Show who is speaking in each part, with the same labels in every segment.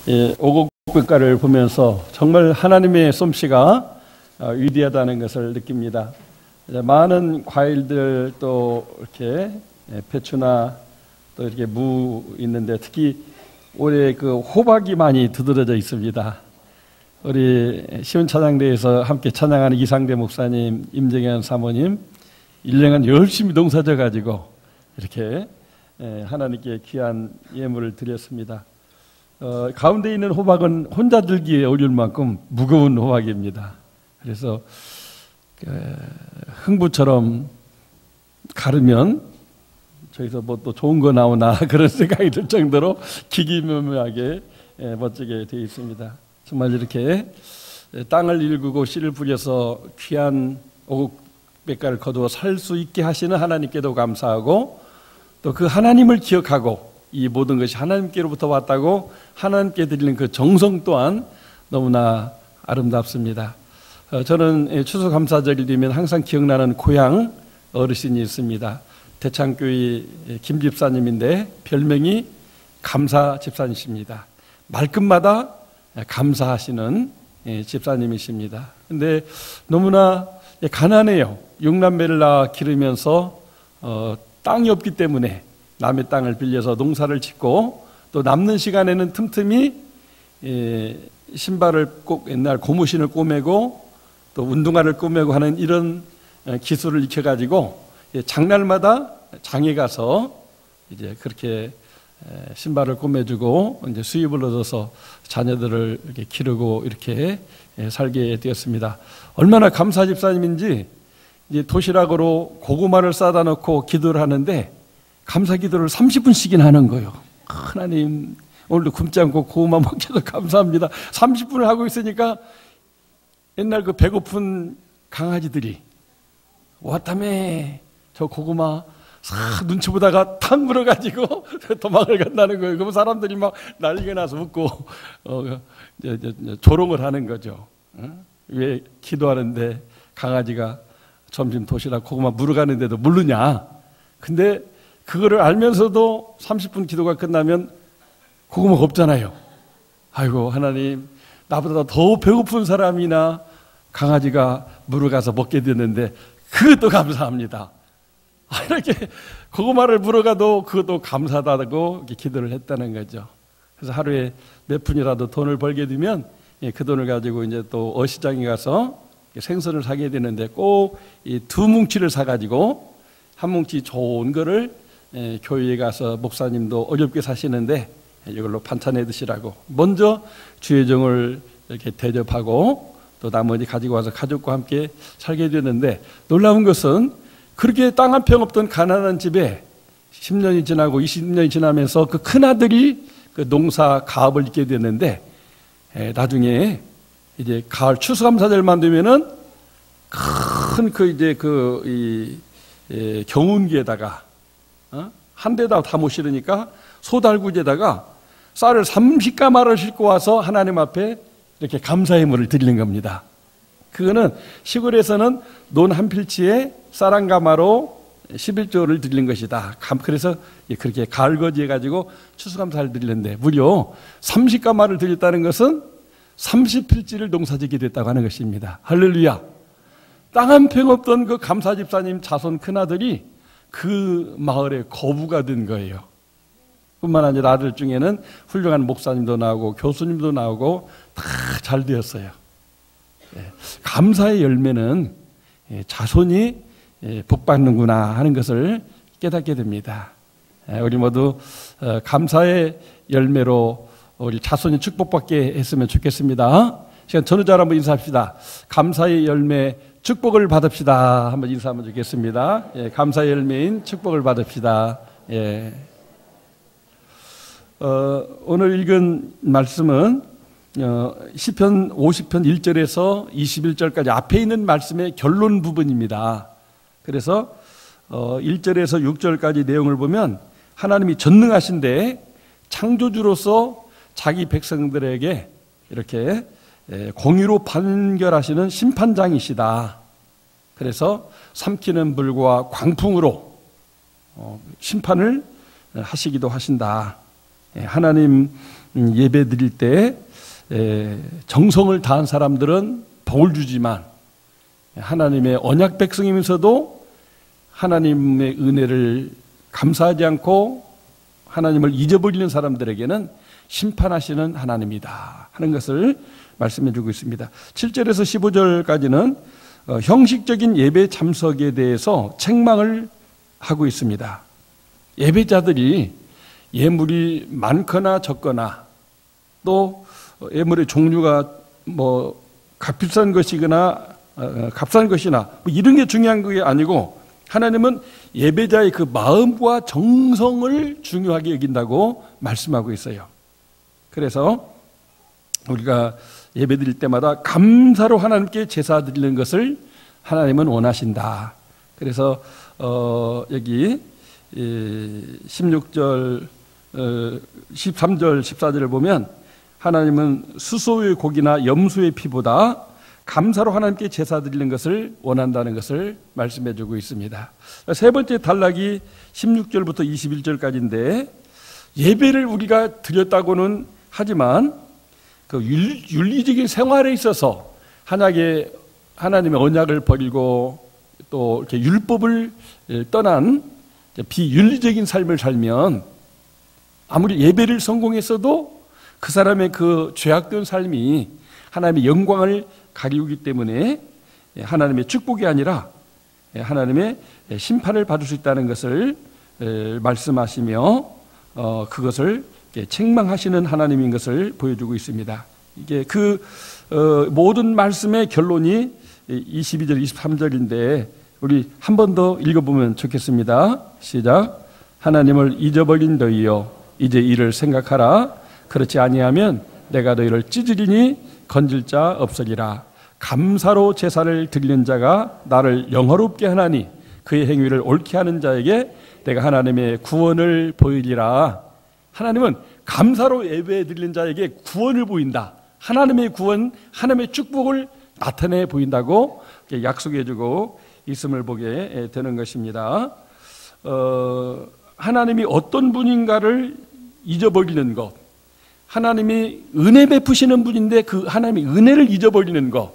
Speaker 1: 오곡백과를 보면서 정말 하나님의 솜씨가 위대하다는 것을 느낍니다. 많은 과일들 또 이렇게 배추나 또 이렇게 무 있는데 특히 올해 그 호박이 많이 두드러져 있습니다. 우리 시온찬양대에서 함께 찬양하는 이상대 목사님, 임정현 사모님 1년간 열심히 농사져 가지고 이렇게 하나님께 귀한 예물을 드렸습니다. 가운데 있는 호박은 혼자 들기에 어려울 만큼 무거운 호박입니다. 그래서 흥부처럼 가르면 저기서 뭐 또 좋은 거 나오나 그런 생각이 들 정도로 기기묘묘하게 멋지게 되어 있습니다. 정말 이렇게 땅을 일구고 씨를 뿌려서 귀한 오곡백과를 거두어 살 수 있게 하시는 하나님께도 감사하고 또 그 하나님을 기억하고 이 모든 것이 하나님께로부터 왔다고 하나님께 드리는 그 정성 또한 너무나 아름답습니다. 저는 추수감사절이 되면 항상 기억나는 고향 어르신이 있습니다. 대창교회 김 집사님인데 별명이 감사 집사님이십니다. 말끝마다 감사하시는 집사님이십니다. 근데 너무나 가난해요. 6남매를 낳아 기르면서 땅이 없기 때문에 남의 땅을 빌려서 농사를 짓고 또 남는 시간에는 틈틈이 신발을 꼭 옛날 고무신을 꼬매고 또 운동화를 꼬매고 하는 이런 기술을 익혀가지고 장날마다 장에 가서 이제 그렇게 신발을 꼬매주고 이제 수입을 얻어서 자녀들을 이렇게 기르고 이렇게 살게 되었습니다. 얼마나 감사 집사님인지 이제 도시락으로 고구마를 싸다 놓고 기도를 하는데 감사 기도를 30분씩이나 하는 거예요. 하나님 오늘도 굶지 않고 고구마 먹게 해서 감사합니다. 30분을 하고 있으니까 옛날 그 배고픈 강아지들이 왔다며 저 고구마 싹 눈치 보다가 탁 물어가지고 도망을 간다는 거예요. 그러면 사람들이 막 난리가 나서 웃고 조롱을 하는 거죠. 왜 기도하는데 강아지가 점심 도시락 고구마 물어가는데도 모르냐. 근데 그거를 알면서도 30분 기도가 끝나면 고구마가 없잖아요. 아이고 하나님 나보다 더 배고픈 사람이나 강아지가 물어가서 먹게 됐는데 그것도 감사합니다. 이렇게 고구마를 물어가도 그것도 감사하다고 이렇게 기도를 했다는 거죠. 그래서 하루에 몇 푼이라도 돈을 벌게 되면 그 돈을 가지고 이제 또 어시장에 가서 생선을 사게 되는데 꼭 이 2뭉치를 사가지고 한 뭉치 좋은 거를 교회에 가서 목사님도 어렵게 사시는데 이걸로 반찬해 드시라고 먼저 주의 종을 이렇게 대접하고 또 나머지 가지고 와서 가족과 함께 살게 되는데 놀라운 것은 그렇게 땅 한 평 없던 가난한 집에 10년이 지나고 20년이 지나면서 그 큰아들이 그 농사 가업을 잇게 됐는데 나중에 이제 가을 추수감사절만 되면은 큰 그 이제 경운기에다가 한 대다 다 못 실으니까 소달구지에다가 쌀을 30가마를 싣고 와서 하나님 앞에 이렇게 감사의 물을 드리는 겁니다. 그거는 시골에서는 논 한 필지에 쌀 한 가마로 11조를 드리는 것이다. 그래서 그렇게 가을거지 해가지고 추수감사를 드리는데 무려 30가마를 드렸다는 것은 30필지를 농사짓게 됐다고 하는 것입니다. 할렐루야. 땅 한 평 없던 그 감사 집사님 자손 큰아들이 그 마을의 거부가 된 거예요. 뿐만 아니라 아들 중에는 훌륭한 목사님도 나오고 교수님도 나오고 다 잘 되었어요. 감사의 열매는 자손이 복받는구나 하는 것을 깨닫게 됩니다. 우리 모두 감사의 열매로 우리 자손이 축복받게 했으면 좋겠습니다. 시간 전후자로 한번 인사합시다. 감사의 열매 축복을 받읍시다. 한번 인사하면 좋겠습니다. 감사의 열매인 축복을 받읍시다. 오늘 읽은 말씀은 시편 50편 1절에서 21절까지 앞에 있는 말씀의 결론 부분입니다. 그래서 1절에서 6절까지 내용을 보면 하나님이 전능하신데 창조주로서 자기 백성들에게 이렇게 공의로 판결하시는 심판장이시다. 그래서 삼키는 불과 광풍으로 심판을 하시기도 하신다. 하나님 예배 드릴 때 정성을 다한 사람들은 복을 주지만 하나님의 언약 백성이면서도 하나님의 은혜를 감사하지 않고 하나님을 잊어버리는 사람들에게는 심판하시는 하나님이다 하는 것을 말씀해 주고 있습니다. 7절에서 15절까지는 형식적인 예배 참석에 대해서 책망을 하고 있습니다. 예배자들이 예물이 많거나 적거나 또 예물의 종류가 뭐 값비싼 것이거나 값싼 것이나 뭐 이런 게 중요한 게 아니고 하나님은 예배자의 그 마음과 정성을 중요하게 여긴다고 말씀하고 있어요. 그래서 우리가 예배 드릴 때마다 감사로 하나님께 제사 드리는 것을 하나님은 원하신다. 그래서 여기 16절, 13절, 14절을 보면 하나님은 수소의 고기나 염소의 피보다 감사로 하나님께 제사 드리는 것을 원한다는 것을 말씀해 주고 있습니다. 세 번째 단락이 16절부터 21절까지인데 예배를 우리가 드렸다고는 하지만 그 윤리적인 생활에 있어서 하나님의 언약을 버리고 또 이렇게 율법을 떠난 비윤리적인 삶을 살면 아무리 예배를 성공했어도 그 사람의 그 죄악된 삶이 하나님의 영광을 가리우기 때문에 하나님의 축복이 아니라 하나님의 심판을 받을 수 있다는 것을 말씀하시며 그것을 책망하시는 하나님인 것을 보여주고 있습니다. 이게 그 모든 말씀의 결론이 22절, 23절인데 우리 한 번 더 읽어보면 좋겠습니다. 시작. 하나님을 잊어버린 너희여 이제 이를 생각하라. 그렇지 아니하면 내가 너희를 찢으리니 건질 자 없으리라. 감사로 제사를 드리는 자가 나를 영화롭게 하나니 그의 행위를 옳게 하는 자에게 내가 하나님의 구원을 보이리라. 하나님은 감사로 예배 드리는 자에게 구원을 보인다. 하나님의 구원, 하나님의 축복을 나타내 보인다고 약속해 주고 있음을 보게 되는 것입니다. 하나님이 어떤 분인가를 잊어버리는 것, 하나님이 은혜 베푸시는 분인데 그 하나님의 은혜를 잊어버리는 것,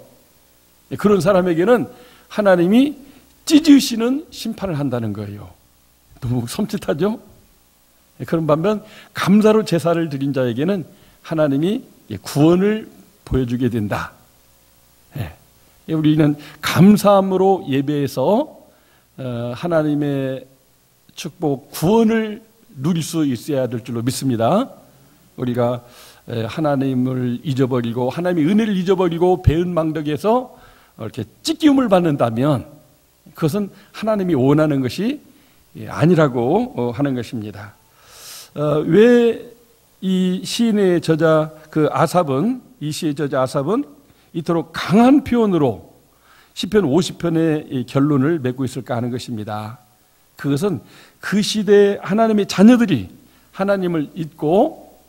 Speaker 1: 그런 사람에게는 하나님이 찢으시는 심판을 한다는 거예요. 너무 섬찟하죠? 그런 반면 감사로 제사를 드린 자에게는 하나님이 구원을 보여주게 된다. 우리는 감사함으로 예배에서 하나님의 축복, 구원을 누릴 수 있어야 될 줄로 믿습니다. 우리가 하나님을 잊어버리고 하나님의 은혜를 잊어버리고 배은망덕에서 이렇게 찢기움을 받는다면 그것은 하나님이 원하는 것이 아니라고 하는 것입니다. 왜 이 시인의 저자 이 시의 저자 아삽은 이토록 강한 표현으로 시편 50편의 결론을 맺고 있을까 하는 것입니다. 그것은 그 시대에 하나님의 자녀들이 하나님을 잊고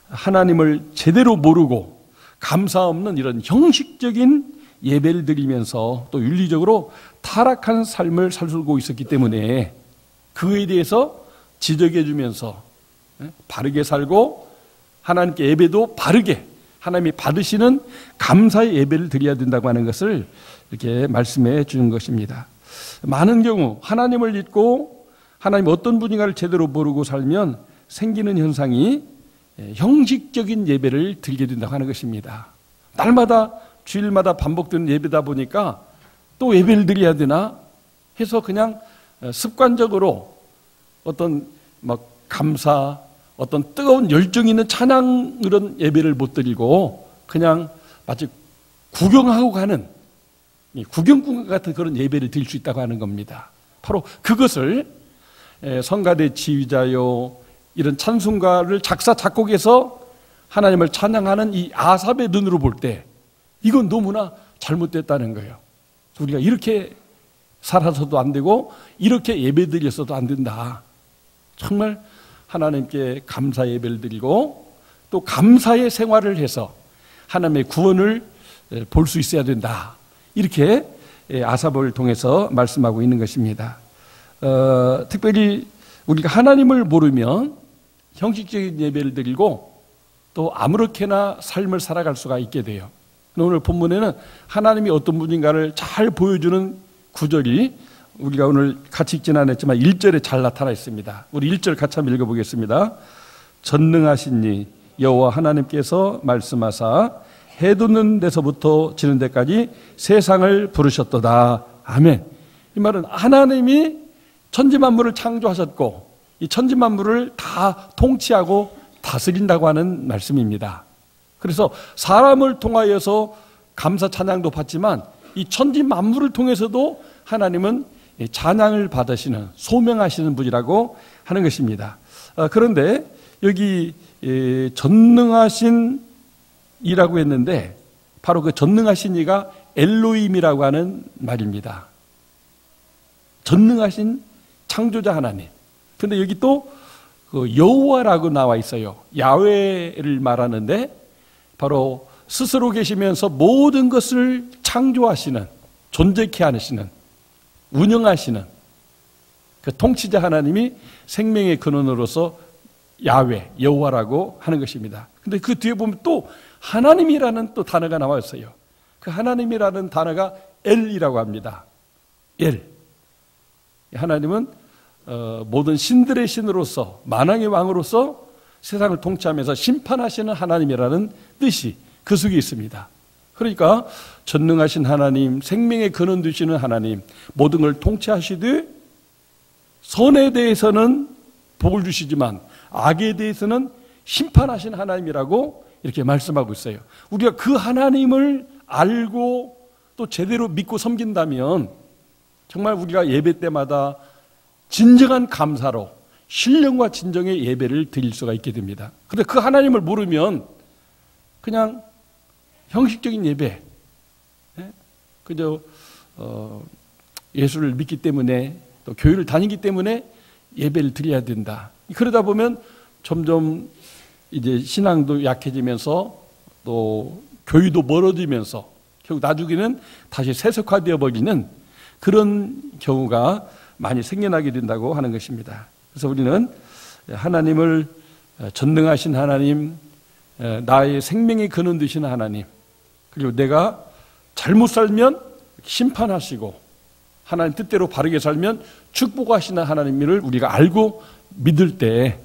Speaker 1: 하나님을 제대로 모르고 감사 없는 이런 형식적인 예배를 드리면서 또 윤리적으로 타락한 삶을 살고 있었기 때문에 그에 대해서 지적해 주면서 바르게 살고 하나님께 예배도 바르게 하나님이 받으시는 감사의 예배를 드려야 된다고 하는 것을 이렇게 말씀해 주는 것입니다. 많은 경우 하나님을 잊고 하나님 어떤 분인가를 제대로 모르고 살면 생기는 현상이 형식적인 예배를 드리게 된다고 하는 것입니다. 날마다 주일마다 반복되는 예배다 보니까 또 예배를 드려야 되나 해서 그냥 습관적으로 어떤 감사, 어떤 뜨거운 열정이 있는 찬양 이런 예배를 못 드리고 그냥 마치 구경하고 가는 구경꾼 같은 그런 예배를 드릴 수 있다고 하는 겁니다. 바로 그것을 성가대 지휘자요 이런 찬송가를 작사 작곡해서 하나님을 찬양하는 이 아삽의 눈으로 볼 때 이건 너무나 잘못됐다는 거예요. 우리가 이렇게 살아서도 안 되고 이렇게 예배드려서도 안 된다. 정말 하나님께 감사 예배를 드리고 또 감사의 생활을 해서 하나님의 구원을 볼 수 있어야 된다. 이렇게 아삽을 통해서 말씀하고 있는 것입니다. 특별히 우리가 하나님을 모르면 형식적인 예배를 드리고 또 아무렇게나 삶을 살아갈 수가 있게 돼요. 오늘 본문에는 하나님이 어떤 분인가를 잘 보여주는 구절이 우리가 오늘 같이 읽지는 않았지만 1절에 잘 나타나 있습니다. 우리 1절 같이 한번 읽어보겠습니다. 전능하신 이 여호와 하나님께서 말씀하사 해 돋는 데서부터 지는 데까지 세상을 부르셨도다. 아멘. 이 말은 하나님이 천지만물을 창조하셨고 이 천지만물을 다 통치하고 다스린다고 하는 말씀입니다. 그래서 사람을 통하여서 감사 찬양도 받지만 이 천지만물을 통해서도 하나님은 찬양을 받으시는, 소명하시는 분이라고 하는 것입니다. 그런데 여기 전능하신 이라고 했는데 바로 그 전능하신 이가 엘로힘이라고 하는 말입니다. 전능하신 창조자 하나님. 그런데 여기 또 그 여호와라고 나와 있어요. 야훼를 말하는데 바로 스스로 계시면서 모든 것을 창조하시는, 존재케 하시는, 운영하시는 그 통치자 하나님이 생명의 근원으로서 야훼, 여호와라고 하는 것입니다. 근데 그 뒤에 보면 또 하나님이라는 또 단어가 나와 있어요. 그 하나님이라는 단어가 엘이라고 합니다. 엘. 하나님은 모든 신들의 신으로서, 만왕의 왕으로서 세상을 통치하면서 심판하시는 하나님이라는 뜻이 그 속에 있습니다. 그러니까 전능하신 하나님, 생명의 근원 되시는 하나님, 모든 걸 통치하시되 선에 대해서는 복을 주시지만 악에 대해서는 심판하신 하나님이라고 이렇게 말씀하고 있어요. 우리가 그 하나님을 알고 또 제대로 믿고 섬긴다면 정말 우리가 예배 때마다 진정한 감사로 신령과 진정의 예배를 드릴 수가 있게 됩니다. 그런데 그 하나님을 모르면 그냥 형식적인 예배, 그저 예수를 믿기 때문에 또 교회를 다니기 때문에 예배를 드려야 된다. 그러다 보면 점점 이제 신앙도 약해지면서 또 교회도 멀어지면서 결국 나중에는 다시 세속화되어 버리는 그런 경우가 많이 생겨나게 된다고 하는 것입니다. 그래서 우리는 하나님을 전능하신 하나님, 나의 생명의 근원 되시는 하나님, 그리고 내가 잘못 살면 심판하시고 하나님 뜻대로 바르게 살면 축복하시는 하나님을 우리가 알고 믿을 때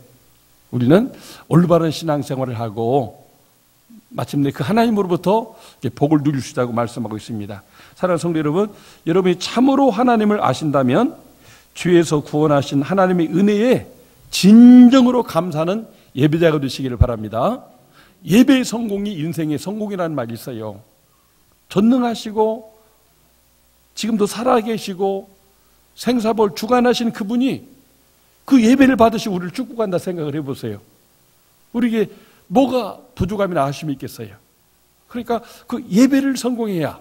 Speaker 1: 우리는 올바른 신앙생활을 하고 마침내 그 하나님으로부터 복을 누릴 수 있다고 말씀하고 있습니다. 사랑하는 성도 여러분, 여러분이 참으로 하나님을 아신다면 주에서 구원하신 하나님의 은혜에 진정으로 감사하는 예배자가 되시기를 바랍니다. 예배의 성공이 인생의 성공이라는 말이 있어요. 전능하시고 지금도 살아계시고 생사벌 주관하신 그분이 그 예배를 받으시고 우리를 축복한다 생각을 해보세요. 우리에게 뭐가 부족함이나 아쉬움이 있겠어요? 그러니까 그 예배를 성공해야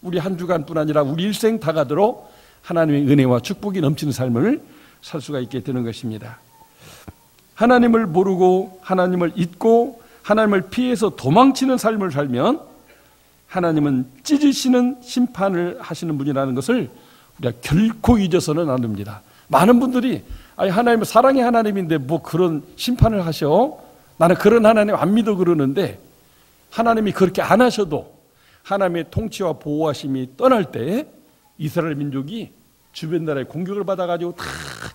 Speaker 1: 우리 한 주간뿐 아니라 우리 일생 다 가도록 하나님의 은혜와 축복이 넘치는 삶을 살 수가 있게 되는 것입니다. 하나님을 모르고 하나님을 잊고 하나님을 피해서 도망치는 삶을 살면 하나님은 찢으시는 심판을 하시는 분이라는 것을 우리가 결코 잊어서는 안 됩니다. 많은 분들이 아니 하나님은 사랑의 하나님인데 뭐 그런 심판을 하셔? 나는 그런 하나님 안 믿어 그러는데 하나님이 그렇게 안 하셔도 하나님의 통치와 보호하심이 떠날 때 이스라엘 민족이 주변 나라의 공격을 받아가지고 다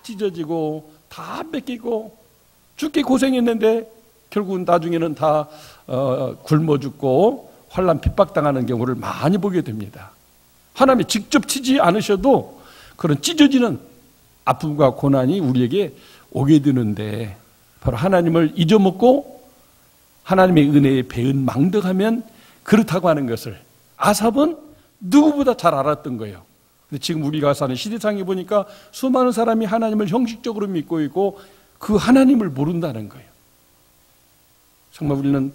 Speaker 1: 찢어지고 다 뺏기고 죽게 고생했는데 결국은 나중에는 다 굶어 죽고 환난 핍박당하는 경우를 많이 보게 됩니다. 하나님이 직접 치지 않으셔도 그런 찢어지는 아픔과 고난이 우리에게 오게 되는데 바로 하나님을 잊어먹고 하나님의 은혜에 배은 망덕하면 그렇다고 하는 것을 아삽은 누구보다 잘 알았던 거예요. 근데 지금 우리가 사는 시대상에 보니까 수많은 사람이 하나님을 형식적으로 믿고 있고 그 하나님을 모른다는 거예요. 정말 우리는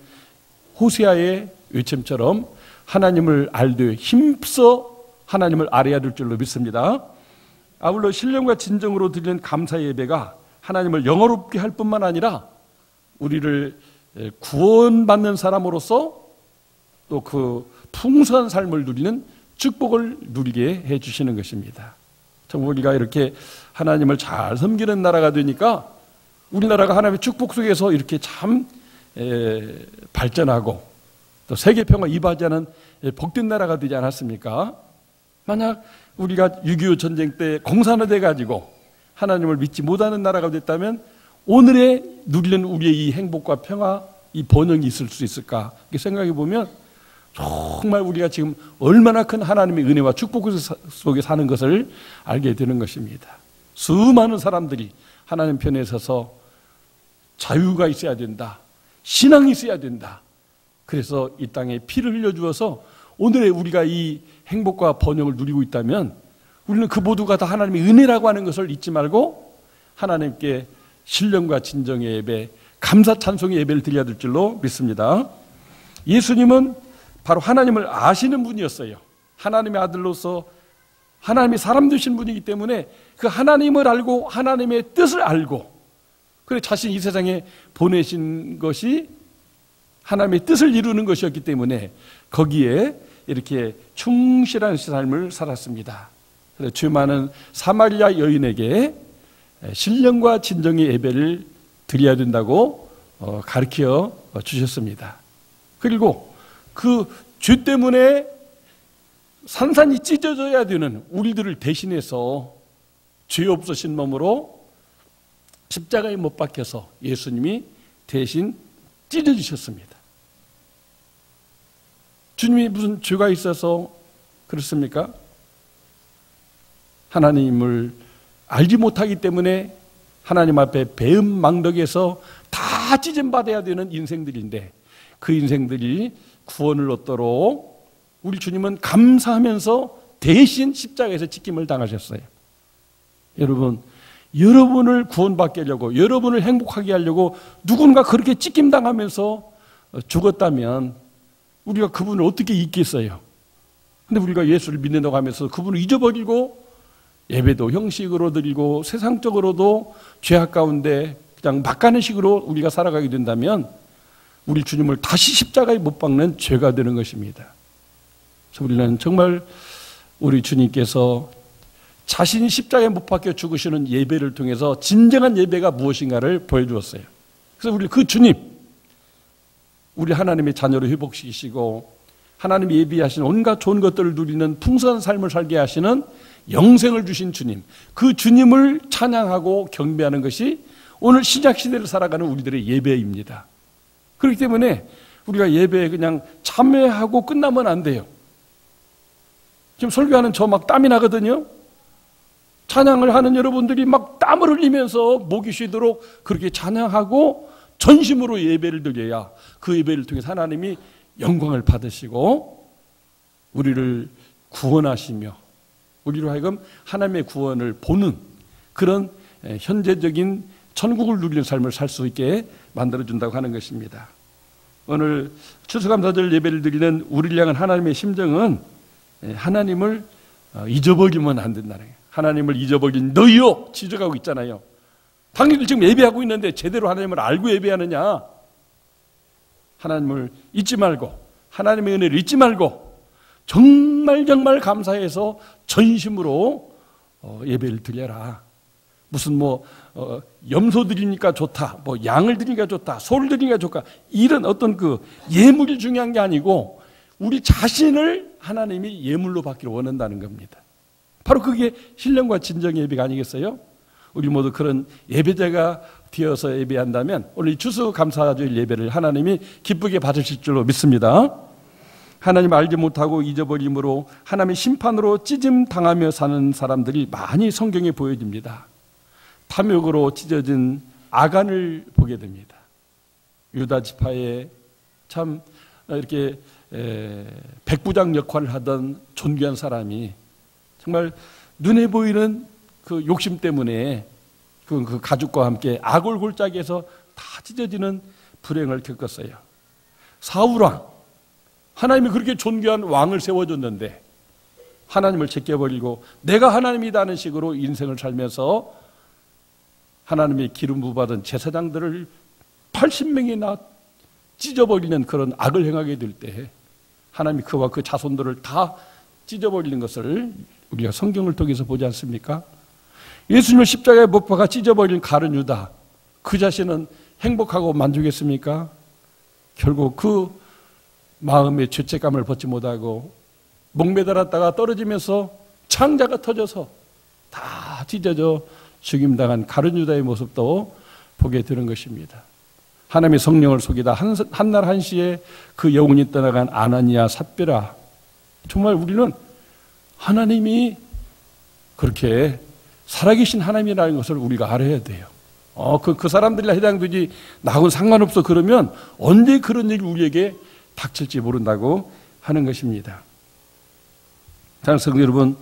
Speaker 1: 호세아의 외침처럼 하나님을 알되 힘써 하나님을 알아야 될 줄로 믿습니다. 아울러 신령과 진정으로 드리는 감사 예배가 하나님을 영화롭게 할 뿐만 아니라 우리를 구원받는 사람으로서 또 그 풍성한 삶을 누리는 축복을 누리게 해주시는 것입니다. 정말 우리가 이렇게 하나님을 잘 섬기는 나라가 되니까 우리나라가 하나님의 축복 속에서 이렇게 참 발전하고 또 세계 평화 이바지하는 복된 나라가 되지 않았습니까? 만약 우리가 6.25 전쟁 때 공산화돼 가지고 하나님을 믿지 못하는 나라가 됐다면 오늘의 누리는 우리의 이 행복과 평화, 이 번영이 있을 수 있을까? 이렇게 생각해 보면 정말 우리가 지금 얼마나 큰 하나님의 은혜와 축복 속에 사는 것을 알게 되는 것입니다. 수많은 사람들이 하나님 편에 서서 자유가 있어야 된다, 신앙이 있어야 된다. 그래서 이 땅에 피를 흘려주어서 오늘의 우리가 이 행복과 번영을 누리고 있다면 우리는 그 모두가 다 하나님의 은혜라고 하는 것을 잊지 말고 하나님께 신령과 진정의 예배, 감사 찬송의 예배를 드려야 될 줄로 믿습니다. 예수님은 바로 하나님을 아시는 분이었어요. 하나님의 아들로서 하나님이 사람 되신 분이기 때문에 그 하나님을 알고 하나님의 뜻을 알고 그래 자신이 이 세상에 보내신 것이 하나님의 뜻을 이루는 것이었기 때문에 거기에 이렇게 충실한 삶을 살았습니다. 그래서 죄 많은 사마리아 여인에게 신령과 진정의 예배를 드려야 된다고 가르쳐 주셨습니다. 그리고 그 죄 때문에 산산이 찢어져야 되는 우리들을 대신해서 죄 없으신 몸으로 십자가에 못 박혀서 예수님이 대신 찢어지셨습니다. 주님이 무슨 죄가 있어서 그렇습니까? 하나님을 알지 못하기 때문에 하나님 앞에 배은망덕에서 다 찢음받아야 되는 인생들인데 그 인생들이 구원을 얻도록 우리 주님은 감사하면서 대신 십자가에서 찢김을 당하셨어요. 여러분, 여러분을 구원받게 하려고 여러분을 행복하게 하려고 누군가 그렇게 찢김 당하면서 죽었다면 우리가 그분을 어떻게 잊겠어요? 근데 우리가 예수를 믿는다고 하면서 그분을 잊어버리고 예배도 형식으로 드리고 세상적으로도 죄악 가운데 그냥 막 가는 식으로 우리가 살아가게 된다면 우리 주님을 다시 십자가에 못 박는 죄가 되는 것입니다. 그래서 우리는 정말 우리 주님께서 자신이 십자가에 못 박혀 죽으시는 예배를 통해서 진정한 예배가 무엇인가를 보여주었어요. 그래서 우리 그 주님, 우리 하나님의 자녀로 회복시키시고 하나님이 예비하신 온갖 좋은 것들을 누리는 풍성한 삶을 살게 하시는 영생을 주신 주님, 그 주님을 찬양하고 경배하는 것이 오늘 신약 시대를 살아가는 우리들의 예배입니다. 그렇기 때문에 우리가 예배에 그냥 참여하고 끝나면 안 돼요. 지금 설교하는 저 막 땀이 나거든요. 찬양을 하는 여러분들이 막 땀을 흘리면서 목이 쉬도록 그렇게 찬양하고 전심으로 예배를 드려야 그 예배를 통해서 하나님이 영광을 받으시고 우리를 구원하시며 우리로 하여금 하나님의 구원을 보는 그런 현재적인 천국을 누리는 삶을 살 수 있게 만들어준다고 하는 것입니다. 오늘 추수감사절 예배를 드리는 우리를 향한 하나님의 심정은 하나님을 잊어버리면 안 된다는 거예요. 하나님을 잊어버린 너희요 지적하고 있잖아요. 당신들 지금 예배하고 있는데 제대로 하나님을 알고 예배하느냐? 하나님을 잊지 말고 하나님의 은혜를 잊지 말고 정말 감사해서 전심으로 예배를 드려라. 무슨 염소 드리니까 좋다, 양을 드리니까 좋다, 소를 드리니까 좋다, 이런 어떤 그 예물이 중요한 게 아니고 우리 자신을 하나님이 예물로 받기를 원한다는 겁니다. 바로 그게 신령과 진정의 예배가 아니겠어요? 우리 모두 그런 예배자가 되어서 예배한다면 오늘 이 추수감사절 예배를 하나님이 기쁘게 받으실 줄로 믿습니다. 하나님 알지 못하고 잊어버림으로 하나님의 심판으로 찢음 당하며 사는 사람들이 많이 성경에 보여집니다. 탐욕으로 찢어진 아간을 보게 됩니다. 유다 지파에 참 이렇게 백부장 역할을 하던 존귀한 사람이 정말 눈에 보이는 그 욕심 때문에 그 가족과 함께 악을 골짜기에서 다 찢어지는 불행을 겪었어요. 사울왕, 하나님이 그렇게 존귀한 왕을 세워줬는데 하나님을 제껴버리고 내가 하나님이다는 식으로 인생을 살면서 하나님의 기름 부받은 제사장들을 80명이나 찢어버리는 그런 악을 행하게 될 때 하나님이 그와 그 자손들을 다 찢어버리는 것을 우리가 성경을 통해서 보지 않습니까? 예수님을 십자가에 못 박아 찢어버린 가룟 유다, 그 자신은 행복하고 만족했습니까? 결국 그 마음의 죄책감을 벗지 못하고 목매달았다가 떨어지면서 창자가 터져서 다 찢어져 죽임당한 가룟 유다의 모습도 보게 되는 것입니다. 하나님의 성령을 속이다 한날 한시에 그 영혼이 떠나간 아나니아 삽비라. 정말 우리는 하나님이 그렇게 살아계신 하나님이라는 것을 우리가 알아야 돼요. 그 사람들이나 해당되지 나하고는 상관없어. 그러면 언제 그런 일이 우리에게 닥칠지 모른다고 하는 것입니다. 사랑하는 성도 여러분,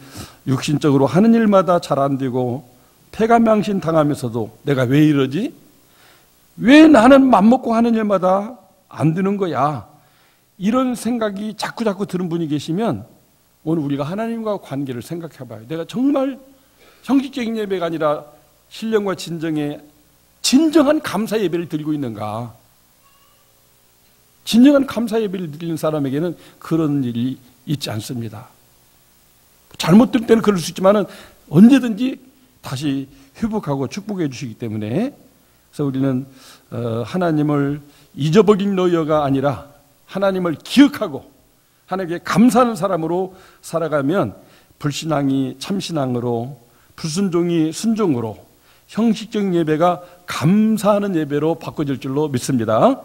Speaker 1: 육신적으로 하는 일마다 잘 안 되고 패가망신 당하면서도 내가 왜 이러지? 왜 나는 맘먹고 하는 일마다 안 되는 거야? 이런 생각이 자꾸 드는 분이 계시면 오늘 우리가 하나님과 관계를 생각해 봐요. 내가 정말 형식적인 예배가 아니라 신령과 진정의 진정한 감사 예배를 드리고 있는가? 진정한 감사 예배를 드리는 사람에게는 그런 일이 있지 않습니다. 잘못될 때는 그럴 수 있지만 언제든지 다시 회복하고 축복해 주시기 때문에, 그래서 우리는 하나님을 잊어버린 너희가 아니라 하나님을 기억하고 하나님께 감사하는 사람으로 살아가면 불신앙이 참신앙으로, 불순종이 순종으로, 형식적인 예배가 감사하는 예배로 바꿔질 줄로 믿습니다.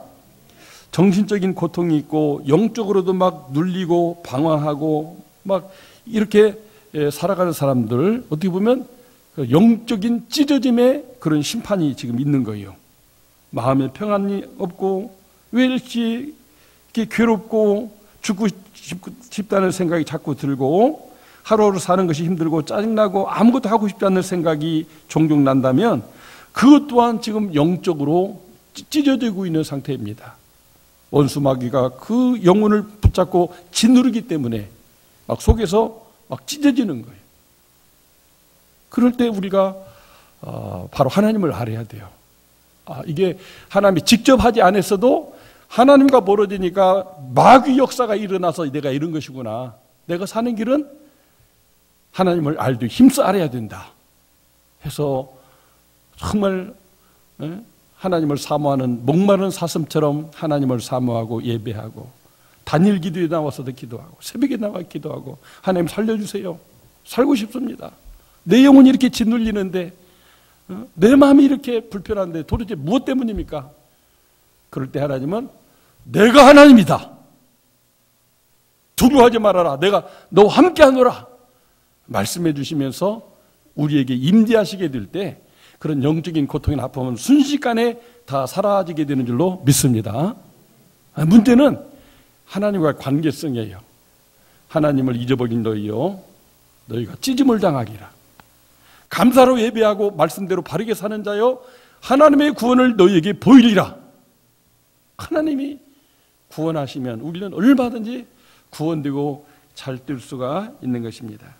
Speaker 1: 정신적인 고통이 있고 영적으로도 막 눌리고 방황하고 막 이렇게 살아가는 사람들, 어떻게 보면 영적인 찢어짐의 그런 심판이 지금 있는 거예요. 마음에 평안이 없고 왜 이렇게 괴롭고 죽고 싶다는 생각이 자꾸 들고 하루하루 사는 것이 힘들고 짜증나고 아무것도 하고 싶지 않는 생각이 종종 난다면 그것 또한 지금 영적으로 찢어지고 있는 상태입니다. 원수 마귀가 그 영혼을 붙잡고 짓누르기 때문에 막 속에서 막 찢어지는 거예요. 그럴 때 우리가 바로 하나님을 알아야 돼요. 이게 하나님이 직접 하지 않았어도 하나님과 멀어지니까 마귀 역사가 일어나서 내가 이런 것이구나. 내가 사는 길은 하나님을 알도 힘써 알아야 된다 해서 정말 하나님을 사모하는 목마른 사슴처럼 하나님을 사모하고 예배하고, 단일 기도에 나와서도 기도하고 새벽에 나와 기도하고 하나님 살려주세요. 살고 싶습니다. 내 영혼이 이렇게 짓눌리는데 내 마음이 이렇게 불편한데 도대체 무엇 때문입니까? 그럴 때 하나님은 내가 하나님이다. 두려워하지 말아라. 내가 너와 함께 하노라. 말씀해 주시면서 우리에게 임재하시게 될 때 그런 영적인 고통이나 아픔은 순식간에 다 사라지게 되는 줄로 믿습니다. 문제는 하나님과의 관계성이에요. 하나님을 잊어버린 너희가 찢음을 당하기라. 감사로 예배하고 말씀대로 바르게 사는 자여 하나님의 구원을 너희에게 보이리라. 하나님이 구원하시면 우리는 얼마든지 구원되고 잘 될 수가 있는 것입니다.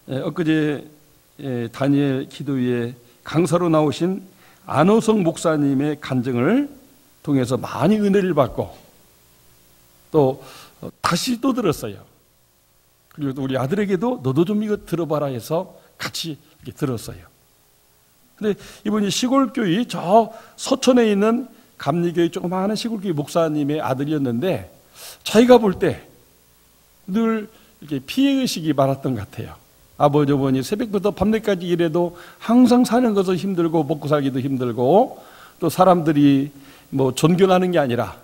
Speaker 1: 엊그제 다니엘 기도회에 강사로 나오신 안호성 목사님의 간증을 통해서 많이 은혜를 받고 또 다시 또 들었어요. 그리고 또 우리 아들에게도 너도 좀 이거 들어봐라 해서 같이 이렇게 들었어요. 근데 이분이 시골교회 저 서천에 있는 감리교회 조그마한 시골교회 목사님의 아들이었는데 자기가 볼 때 늘 이렇게 피해의식이 많았던 것 같아요. 아버지 어머니 새벽부터 밤늦게까지 일해도 항상 사는 것은 힘들고 먹고 살기도 힘들고 또 사람들이 뭐 존경하는 게 아니라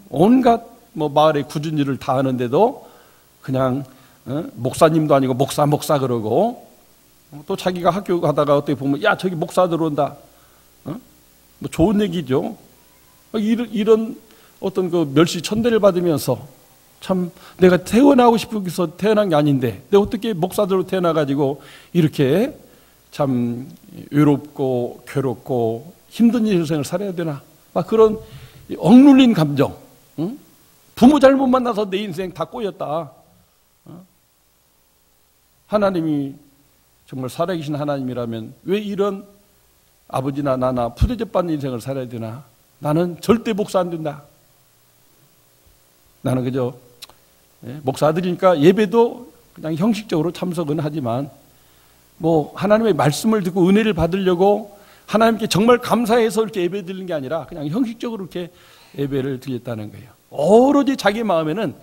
Speaker 1: 온갖 뭐 마을의 굳은 일을 다 하는데도 그냥 목사님도 아니고 목사 그러고 또 자기가 학교 가다가 어떻게 보면 야 저기 목사 들어온다. 뭐 좋은 얘기죠. 이런 어떤 그 멸시 천대를 받으면서 참 내가 태어나고 싶어서 태어난 게 아닌데 내가 어떻게 목사들로 태어나가지고 이렇게 참 외롭고 괴롭고 힘든 인생을 살아야 되나? 막 그런 억눌린 감정. 부모 잘못 만나서 내 인생 다 꼬였다. 하나님이 정말 살아계신 하나님이라면 왜 이런 아버지나 나나 푸대접 받는 인생을 살아야 되나? 나는 절대 목사 안 된다. 나는 그저 목사 아들이니까 예배도 그냥 형식적으로 참석은 하지만 뭐 하나님의 말씀을 듣고 은혜를 받으려고 하나님께 정말 감사해서 이렇게 예배 드리는 게 아니라 그냥 형식적으로 이렇게 예배를 드렸다는 거예요. 오로지 자기 마음에는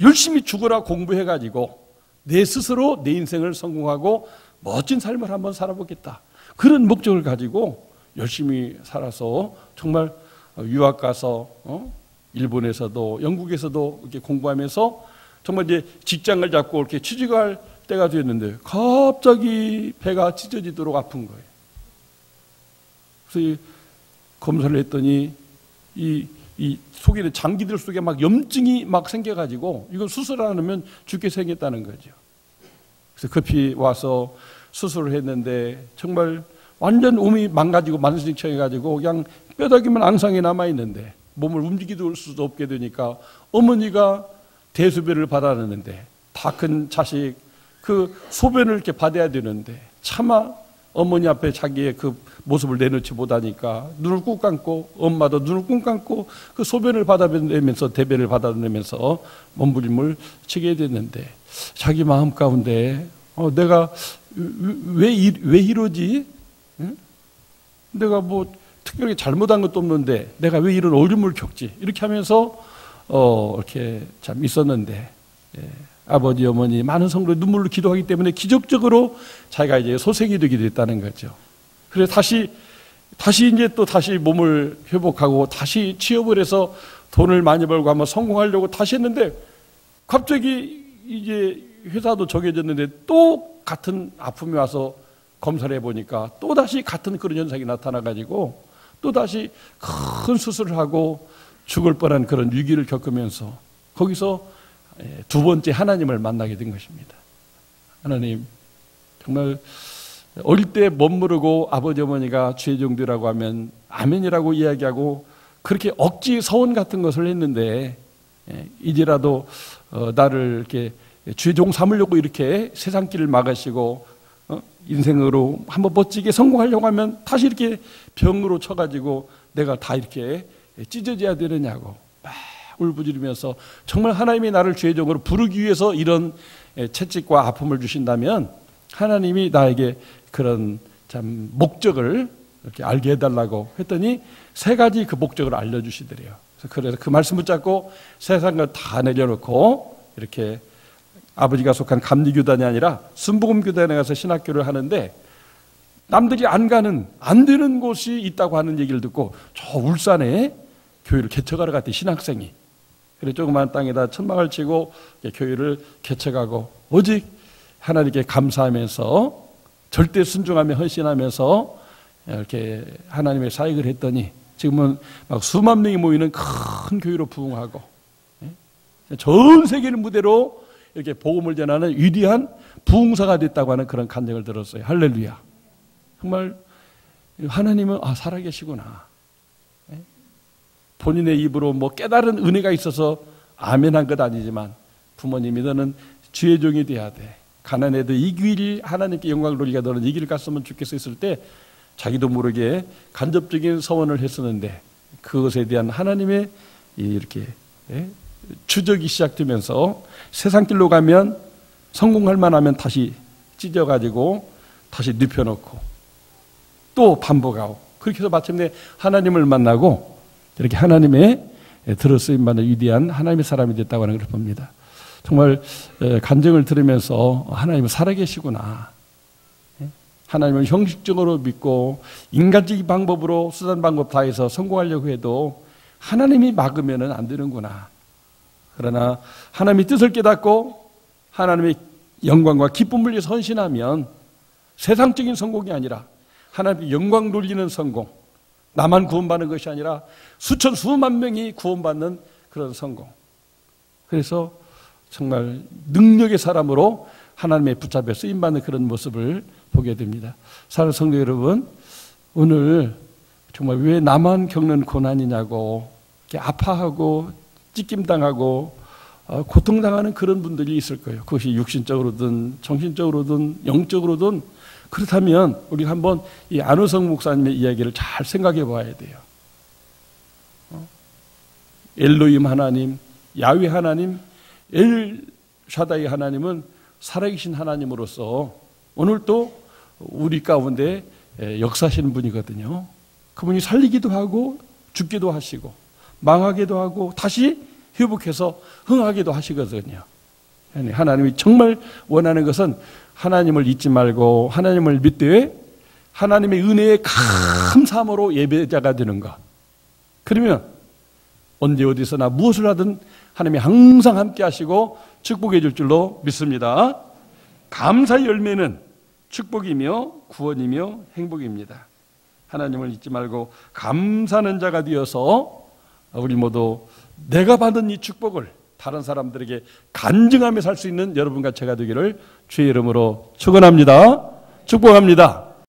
Speaker 1: 열심히 죽어라 공부해가지고 내 스스로 내 인생을 성공하고 멋진 삶을 한번 살아보겠다. 그런 목적을 가지고 열심히 살아서 정말 유학 가서 일본에서도 영국에서도 이렇게 공부하면서 정말 이제 직장을 잡고 이렇게 취직할 때가 되었는데 갑자기 배가 찢어지도록 아픈 거예요. 그래서 검사를 했더니 이 속에는 장기들 속에 막 염증이 막 생겨가지고 이걸 수술 안 하면 죽게 생겼다는 거죠. 그래서 급히 와서 수술을 했는데 정말 완전 몸이 망가지고 만신창해가지고 그냥 뼈다귀만 앙상에 남아있는데 몸을 움직이도 수도 없게 되니까 어머니가 대소변을 받아냈는데 다 큰 자식 그 소변을 이렇게 받아야 되는데 차마 어머니 앞에 자기의 그 모습을 내놓지 못하니까 눈을 꾹 감고 엄마도 눈을 꾹 감고 그 소변을 받아내면서 대변을 받아내면서 몸부림을 치게 됐는데 자기 마음 가운데 내가 왜 이러지? 응? 내가 뭐 특별히 잘못한 것도 없는데 내가 왜 이런 어려움을 겪지? 이렇게 하면서 이렇게 참 있었는데 아버지 어머니 많은 성도들이 눈물로 기도하기 때문에 기적적으로 자기가 이제 소생이 되게 됐다는 거죠. 그래서 다시 이제 또 다시 몸을 회복하고 다시 취업을 해서 돈을 많이 벌고 한번 성공하려고 다시 했는데 갑자기 이제 회사도 정해졌는데 또 같은 아픔이 와서 검사를 해보니까 또 다시 같은 그런 현상이 나타나가지고 또 다시 큰 수술을 하고 죽을 뻔한 그런 위기를 겪으면서 거기서 두 번째 하나님을 만나게 된 것입니다. 하나님, 정말 어릴 때 멋모르고 아버지 어머니가 죄종되라고 하면 아멘이라고 이야기하고 그렇게 억지 서원 같은 것을 했는데 이제라도 나를 이렇게 죄종 삼으려고 이렇게 세상 길을 막으시고 인생으로 한번 멋지게 성공하려고 하면 다시 이렇게 병으로 쳐가지고 내가 다 이렇게 찢어져야 되느냐고 막 울부짖으면서 정말 하나님이 나를 죄종으로 부르기 위해서 이런 채찍과 아픔을 주신다면 하나님이 나에게 그런 참 목적을 이렇게 알게 해달라고 했더니 세 가지 그 목적을 알려주시더래요. 그래서 그 말씀 붙잡고 세상 것 다 내려놓고 이렇게 아버지가 속한 감리교단이 아니라 순복음교단에 가서 신학교를 하는데 남들이 안 되는 곳이 있다고 하는 얘기를 듣고 저 울산에 교회를 개척하러 갔대, 신학생이. 그래 조그만 땅에다 천막을 치고 교회를 개척하고 오직 하나님께 감사하면서 절대 순종하며 헌신하면서 이렇게 하나님의 사역을 했더니 지금은 막 수만 명이 모이는 큰 교회로 부흥하고 전 세계를 무대로 이렇게 복음을 전하는 위대한 부흥사가 됐다고 하는 그런 간증을 들었어요. 할렐루야. 정말 하나님은 살아계시구나. 본인의 입으로 뭐 깨달은 은혜가 있어서 아멘한 것 아니지만 부모님이 너는 주의 종이 돼야 돼. 가난해도 이 길이 하나님께 영광을 돌리게 너는 이 길을 갔으면 좋겠어 했을 때 자기도 모르게 간접적인 서원을 했었는데 그것에 대한 하나님의 이렇게 추적이 시작되면서 세상 길로 가면 성공할 만하면 다시 찢어가지고 다시 눕혀놓고 또 반복하고 그렇게 해서 마침내 하나님을 만나고 이렇게 하나님의 들어쓰임받는 위대한 하나님의 사람이 됐다고 하는 걸 봅니다. 정말 간증을 들으면서 하나님은 살아계시구나. 하나님을 형식적으로 믿고 인간적인 방법으로 수단 방법 다 해서 성공하려고 해도 하나님이 막으면 안 되는구나. 그러나 하나님의 뜻을 깨닫고 하나님의 영광과 기쁨을 위해서 헌신하면 세상적인 성공이 아니라 하나님의 영광 돌리는 성공, 나만 구원받는 것이 아니라 수천 수만 명이 구원받는 그런 성공. 그래서 정말 능력의 사람으로 하나님의 붙잡혀 쓰임받는 그런 모습을 보게 됩니다. 사랑하는 성도 여러분, 오늘 정말 왜 나만 겪는 고난이냐고 이렇게 아파하고 찢김당하고 고통당하는 그런 분들이 있을 거예요. 그것이 육신적으로든 정신적으로든 영적으로든. 그렇다면 우리가 한번 이 안우성 목사님의 이야기를 잘 생각해 봐야 돼요. 엘로힘 하나님, 야훼 하나님, 엘샤다이 하나님은 살아계신 하나님으로서 오늘도 우리 가운데 역사하시는 분이거든요. 그분이 살리기도 하고 죽기도 하시고 망하기도 하고 다시 회복해서 흥하기도 하시거든요. 하나님이 정말 원하는 것은 하나님을 잊지 말고 하나님을 믿되 하나님의 은혜에 감사함으로 예배자가 되는 것. 그러면 언제 어디서나 무엇을 하든 하나님이 항상 함께 하시고 축복해 줄 줄로 믿습니다. 감사의 열매는 축복이며 구원이며 행복입니다. 하나님을 잊지 말고 감사하는 자가 되어서 우리 모두 내가 받은 이 축복을 다른 사람들에게 간증하며 살 수 있는 여러분과 제가 되기를 주의 이름으로 축원합니다. 축복합니다.